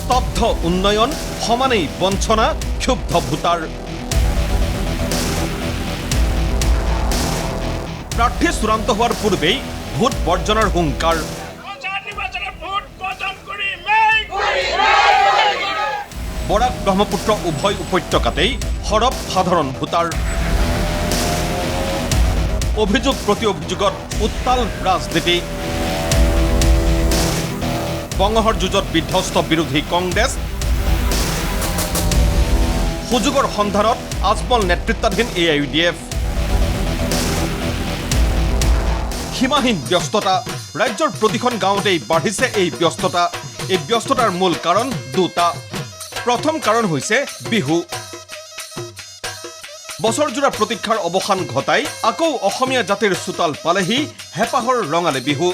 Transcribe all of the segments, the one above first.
স্তব্ধ উন্নয়ন, সমানেই বঞ্চনা, ক্ষুব্ধ ভোটাৰ। প্ৰাৰ্থী চূড়ান্ত হোৱাৰ পূৰ্বেই ভোট বৰ্জনৰ হুংকাৰ। বৰাক ব্ৰহ্মপুত্ৰ উভয় উপত্যকাতেই সৰব সাধাৰণ ভোটাৰ। অভিযোগ প্ৰতি অভিযোগত উত্তাল ৰাজনীতি। বংগৰ যুঁজত বিধ্বস্ত বিৰোধী কংগ্ৰেছ। সুযোগৰ সন্ধানত আজমল নেতৃত্বাধীন AIUDF। সীমাহীন ব্যস্ততা। ৰাজ্যৰ প্ৰতিখন গাঁৱতেই বাঢ়িছে এই ব্যস্ততা। এই ব্যস্ততাৰ মূল কাৰণ দুটা। প্ৰথম কাৰণ হৈছে বিহু। বছৰজোৰা প্ৰতীক্ষাৰ অৱসান ঘটাই আকৌ অসমীয়া জাতিৰ চোতাল পালেহি হেঁপাহৰ ৰঙালী বিহু,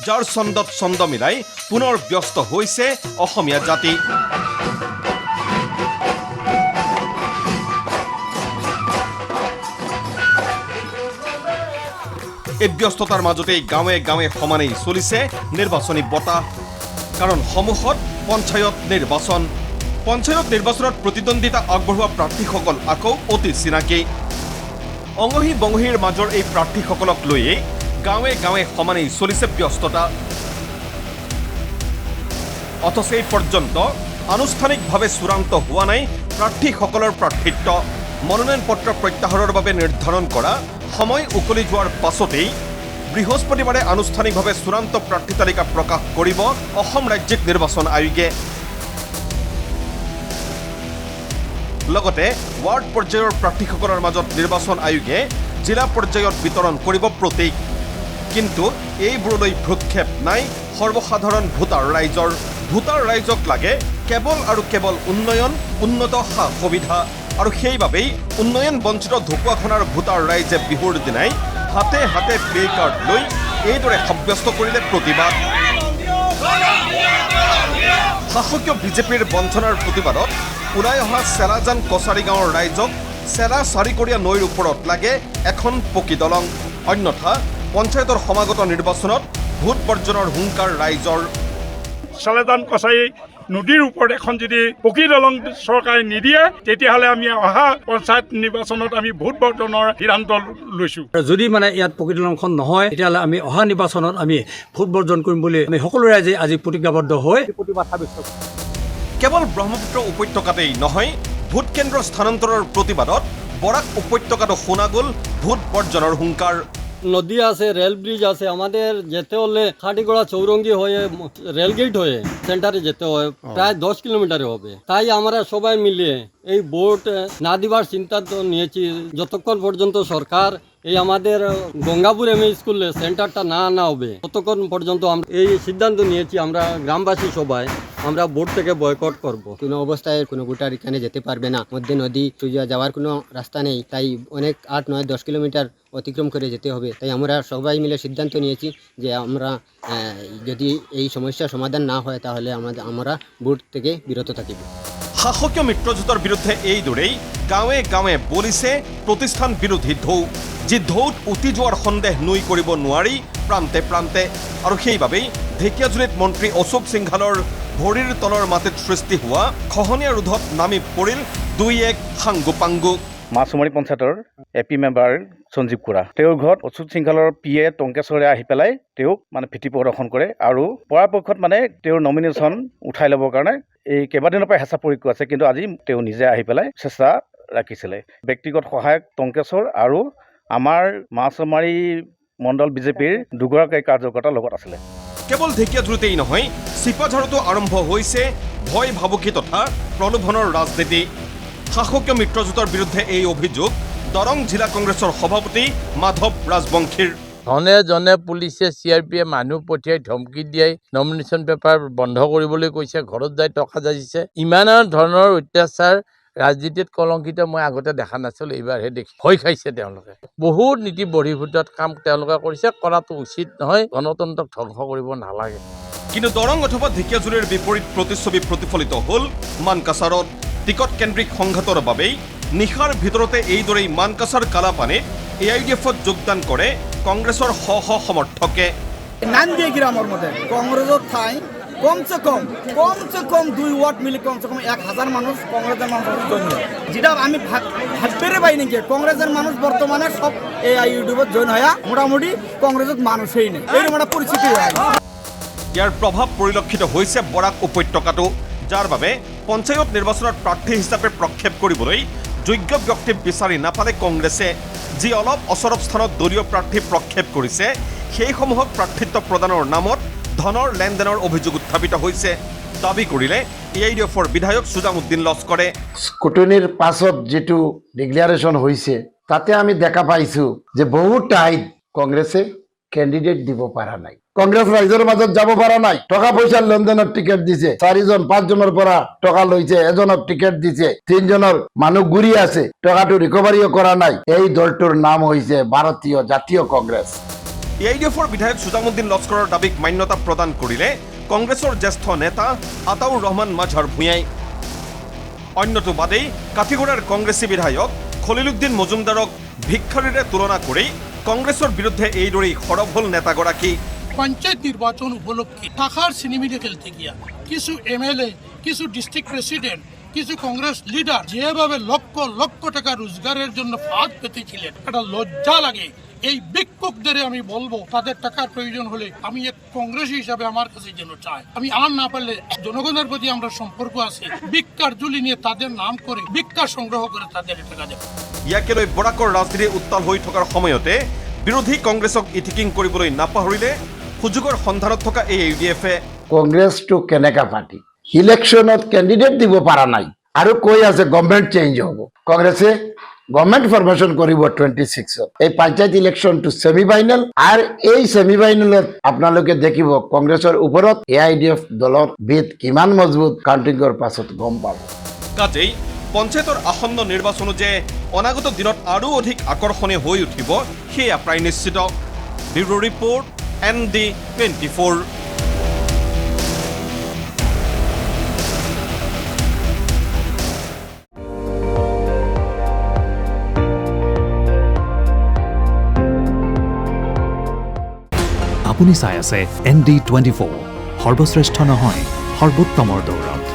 যাৰ ছন্দত ছন্দ মিলাই পুনৰ ব্যস্ত হৈছে অসমীয়া জাতি। এই ব্যস্ততাৰ মাজতেই গাঁৱে গাঁৱে সমানেই চলিছে নিৰ্বাচনী বতাহ। কাৰণ সন্মুখত পঞ্চায়ত নিৰ্বাচন। পঞ্চায়ত নিৰ্বাচনত প্ৰতিদ্বন্দ্বিতা আগবঢ়োৱা প্ৰাৰ্থীসকল আকৌ অতি চিনাকি। অঙহী বঙহীৰ মাজৰ এই প্ৰাৰ্থীসকলক লৈয়ে গাঁৱে গাঁৱে সমানেই চলিছে ব্যস্ততা। অথচ এই পৰ্যন্ত আনুষ্ঠানিকভাৱে চূড়ান্ত হোৱা নাই প্ৰাৰ্থীসকলৰ প্ৰাৰ্থিত্ব। মনোনয়ন পত্ৰ প্ৰত্যাহাৰৰ বাবে নিৰ্ধাৰণ কৰা সময় উকলি যোৱাৰ পাছতেই বৃহস্পতিবাৰে আনুষ্ঠানিকভাৱে চূড়ান্ত প্ৰাৰ্থী তালিকা প্ৰকাশ কৰিব অসম ৰাজ্যিক নিৰ্বাচন আয়োগে। লগতে ৱাৰ্ড পৰ্যায়ৰ প্ৰাৰ্থীসকলৰ মাজত নিৰ্বাচন আয়োগে জিলা পৰ্যায়ত বিতৰণ কৰিব প্ৰতীক। কিন্তু এইবোৰলৈ ভ্ৰক্ষেপ নাই সৰ্বসাধাৰণ ভোটাৰ ৰাইজৰ। ভোটাৰ ৰাইজক লাগে কেৱল আৰু কেৱল উন্নয়ন, উন্নত সা সুবিধা। আৰু সেইবাবেই উন্নয়ন বঞ্চিত ঢকুৱাখানাৰ ভোটাৰ ৰাইজে বিহুৰ দিনাই হাতে হাতে প্লে কাৰ্ড লৈ এইদৰে সাব্যস্ত কৰিলে প্ৰতিবাদ। শাসকীয় বিজেপিৰ বঞ্চনাৰ প্ৰতিবাদত ওলাই অহা চেলাজান কছাৰী গাঁৱৰ ৰাইজক চেলা চাৰিকৰীয়া নৈৰ ওপৰত লাগে এখন পকী দলং। অন্যথা পঞ্চায়তৰ সমাগত নিৰ্বাচনত ভোট বৰ্জনৰ হুংকাৰ ৰাইজৰ। চেলাজান কছাৰী নদীৰ ওপৰত এখন যদি পকী দলং চৰকাৰে নিদিয়ে, তেতিয়াহ'লে আমি অহা পঞ্চায়ত নিৰ্বাচনত আমি ভোট বৰ্জনৰ সিদ্ধান্ত লৈছোঁ। যদি ইয়াত পকী দলংখন নহয়, তেতিয়াহ'লে আমি অহা নিৰ্বাচনত আমি ভোট বৰ্জন কৰিম বুলি আমি সকলো ৰাইজে আজি প্ৰতিজ্ঞাবদ্ধ হৈ প্ৰতিবাদ সাব্যস্ত। কেৱল ব্ৰহ্মপুত্ৰ উপত্যকাতেই নহয়, ভোট কেন্দ্ৰ স্থানান্তৰৰ প্ৰতিবাদত বৰাক উপত্যকাতো শুনা গ'ল ভোট বৰ্জনৰ হুংকাৰ। নদী আছে, রেল ব্রিজ আছে, আমাদের যেতে হলে খাটিগড়া চৌরঙ্গি হয়ে রেলগেট হয়ে সেন্টারে যেতে হয়, প্রায় 10 কিলোমিটারে হবে। তাই আমরা সবাই মিলিয়ে এই ভোট না দিবার সিদ্ধান্ত নিয়েছি যতক্ষণ পর্যন্ত সরকার এই আমাদের গঙ্গাপুর এমএ স্কুলে সেন্টারটা না আনা হবে ততক্ষণ পর্যন্ত আমরা এই সিদ্ধান্ত নিয়েছি। আমরা গ্রামবাসী সবাই আমরা ভোট থেকে বয়কট করব। কোনো অবস্থায় কোনো ভোটার এখানে যেতে পারবে না। মধ্যে নদী সোজা যাওয়ার কোনো রাস্তা নেই। তাই অনেক 8, 9, 10 কিলোমিটার অতিক্রম করে যেতে হবে। তাই আমরা সবাই মিলে সিদ্ধান্ত নিয়েছি যে আমরা যদি এই সমস্যার সমাধান না হয় তাহলে আমরা ভোট থেকে বিরত থাকিব। শাসকীয় মিত্ৰজোঁটৰ বিৰুদ্ধে এইদৰেই গাঁৱে গাঁৱে বলিছে প্ৰতিষ্ঠান বিৰোধী ঢৌ। যি ঢৌত উটি যোৱাৰ সন্দেহ নুই কৰিব নোৱাৰি প্ৰান্তে প্ৰান্তে। আৰু সেইবাবেই ঢেকীয়াজুলিত মন্ত্ৰী অশোক সিংঘালৰ ভৰিৰ তলৰ মাটিত সৃষ্টি হোৱা খহনীয়া ৰোধত নামি পৰিল 2-1 সাংগু পাংগু। মাছুমাৰী পঞ্চায়তৰ AP মেম্বাৰ সঞ্জীৱ খুৰা, তেওঁৰ ঘৰত অশোক সিংঘালৰ PA টংকেশ্বৰে আহি পেলাই তেওঁক ভীতি প্ৰদৰ্শন কৰে আৰু পৰাপক্ষত তেওঁৰ নমিনেশ্যন উঠাই ল'বৰ কাৰণে এই কেইবাদিনৰ পৰা হেঁচা প্ৰয়োগ আছে। কিন্তু আজি তেওঁ নিজে আহি পেলাই চেষ্টা ৰাখিছিলে। ব্যক্তিগত সহায়ক টংকেশ্বৰ আৰু আমাৰ মাছুমাৰী মণ্ডল বিজেপিৰ দুগৰাকী কাৰ্যকৰ্তাৰ লগত আছিলে। কেৱল ঢেকীয়াজুলিতেই নহয়, চিপাঝাৰতো আৰম্ভ হৈছে ভয় ভাবুকি তথা প্ৰলোভনৰ ৰাজনীতি। শাসকীয় মিত্ৰজোঁটৰ বিৰুদ্ধে এই অভিযোগ দৰং জিলা কংগ্ৰেছৰ সভাপতি মাধৱ ৰাজবংশীৰ। ধনে জনে পুলিচে CRPয়ে মানুহ পঠিয়াই ধমকি দিয়াই নমিনেশ্যন পেপাৰ বন্ধ কৰিবলৈ কৈছে, ঘৰত যাই টকা যাচিছে। ইমান ধৰণৰ অত্যাচাৰ ৰাজনীতিত কলংকিত মই আগতে দেখা নাছিলোঁ, এইবাৰহে দেখি ভয় খাইছে তেওঁলোকে। বহুত নীতি বহিৰ্ভূত কাম তেওঁলোকে কৰিছে, কৰাটো উচিত নহয়। গণতন্ত্ৰক ধ্বংস কৰিব নালাগে। কিন্তু দৰং অথবা ঢেকীয়াজুলিৰ বিপৰীত প্ৰতিচ্ছবি প্ৰতিফলিত হ'ল মানকাছাৰত। টিকট কেন্দ্ৰিক সংঘাতৰ বাবেই নিশাৰ ভিতৰতে এইদৰেই মানকাছাৰ কালাপানীত AIUDFত যোগদান কৰে কংগ্ৰেছৰ শ শ সমৰ্থকে। নান্দিয়া গ্রামের মধ্যে কংগ্রেসের ঠাই কমসে কম 2 ওয়ার্ড মিলে কমসে কম 1000 মানুষ কংগ্রেসের মানুষ জয়েন হয়, যেটা আমি ভাবতে পাই নাকি কংগ্রেসের মানুষ বর্তমানে সব এই ইউটিউবত জয়েন হয়ে মোটামুটি কংগ্রেসত মানুষই নেই, এইরকম একটা পরিস্থিতি হয়। ইয়াৰ প্ৰভাৱ পৰিলক্ষিত হৈছে বৰাক উপত্যকাতো, যাৰ বাবে পঞ্চায়ত নিৰ্বাচনত প্ৰাৰ্থী হিচাপে প্ৰক্ষেপ কৰিবলৈ যোগ্য ব্যক্তি বিচাৰি নাপালে কংগ্ৰেছে। যি অলপ অচৰপ স্থানত দলীয় প্ৰাৰ্থী প্ৰক্ষেপ কৰিছে সেইসমূহক প্ৰাৰ্থিত্ব প্ৰদানৰ নামত ধনৰ লেনদেনৰ অভিযোগ উত্থাপিত হৈছে। দাবী কৰিলে AIDFৰ বিধায়ক সুজামুদ্দিন লস্কৰে। স্কুটনিৰ পাছত যেটো ডিক্লেয়াৰেশ্যন হৈছে তাতে আমি দেখা পাইছো যে বহু ঠাইত কংগ্ৰেছে কেণ্ডিডেট দিব পৰা নাই, কংগ্ৰেছ ৰাইজৰ মাজত যাব পৰা নাই, টকা পইচাৰ লেনদেনৰ টিকেট দিছে, 4জন 5জনৰ পৰা টকা লৈছে, এজনক টিকেট দিছে, 3জনৰ মানুহ ঘূৰি আছে, টকাটো ৰিকভাৰীও কৰা নাই। এই দলটোৰ নাম হৈছে ভাৰতীয় জাতীয় কংগ্ৰেছ। AIDFৰ বিধায়ক সুজামুদ্দিন লস্কৰৰ দাবীক মান্যতা প্ৰদান কৰিলে কংগ্ৰেছৰ জ্যেষ্ঠ নেতা আতাউৰ ৰহমান মাজহাৰ ভূঞাই। অন্যটো বাদেই কাঠিগড়াৰ কংগ্ৰেছী বিধায়ক খলিলুদ্দিন মজুমদাৰক ভিক্ষাৰীৰে তুলনা কৰি কংগ্ৰেছৰ বিৰুদ্ধে এইদৰেই সৰব হ'ল নেতাগৰাকী। পঞ্চায়েত নির্বাচন উপলক্ষে টাকার সিনেমিনে খেলতে গিয়া কিছু MLA, কিছু ডিস্ট্রিক্ট প্রেসিডেন্ট, কিছু কংগ্রেস লিডার যেভাবে লক্ষ লক্ষ টাকা রোজগারের জন্য ফাঁদ পেতেছিলেন, এটা লজ্জা লাগে। এই ভিক্ষুকদের আমি বলবো তাদের টাকার প্রয়োজন হলে আমি এক কংগ্রেসী হিসাবে আমার কাছে যেন চাই, আমি আর না পারলে জনগণের প্রতি আমরা সম্পর্ক আছে, ভিক্ষার জুলি নিয়ে তাদের নাম করে ভিক্ষা সংগ্রহ করে তাদের টাকা দেব। ইয়াকে লৈ বৰাকৰ ৰাজনীতি উত্তাল হৈ থকাৰ সময়তে বিৰোধী কংগ্ৰেছক ইথিকিং কৰিবলৈ নাপাহৰিলে সুযোগৰ সন্ধানত থকা AIDFে। কংগ্ৰেছটো কেনেকা পাৰ্টি, ইলেকশ্যনত কেণ্ডিডেট দিব পৰা নাই আৰু কৈ আছে গভৰ্ণমেণ্ট চেঞ্জ হ'ব। কংগ্ৰেছে গভৰ্ণমেণ্ট ফৰ্মেশ্যন কৰিব 26ত। এই পঞ্চায়ত ইলেকশ্যনটো ছেমি ফাইনেল, আৰু এই ছেমি ফাইনেলত আপোনালোকে দেখিব কংগ্ৰেছৰ ওপৰত AIDF দলৰ ভিত কিমান মজবুত, কাউণ্টিঙৰ পাছত গম পাব। কাজেই পঞ্চায়তৰ আসন্ন নিৰ্বাচনো যে অনাগত দিনত আৰু অধিক আকৰ্ষণীয় হৈ উঠিব সেয়া প্ৰায় নিশ্চিত। Bureau report ND24। আপুনি চাই আছে ND24, সৰ্বশ্ৰেষ্ঠ নহয় সৰ্বোত্তমৰ দৌৰত।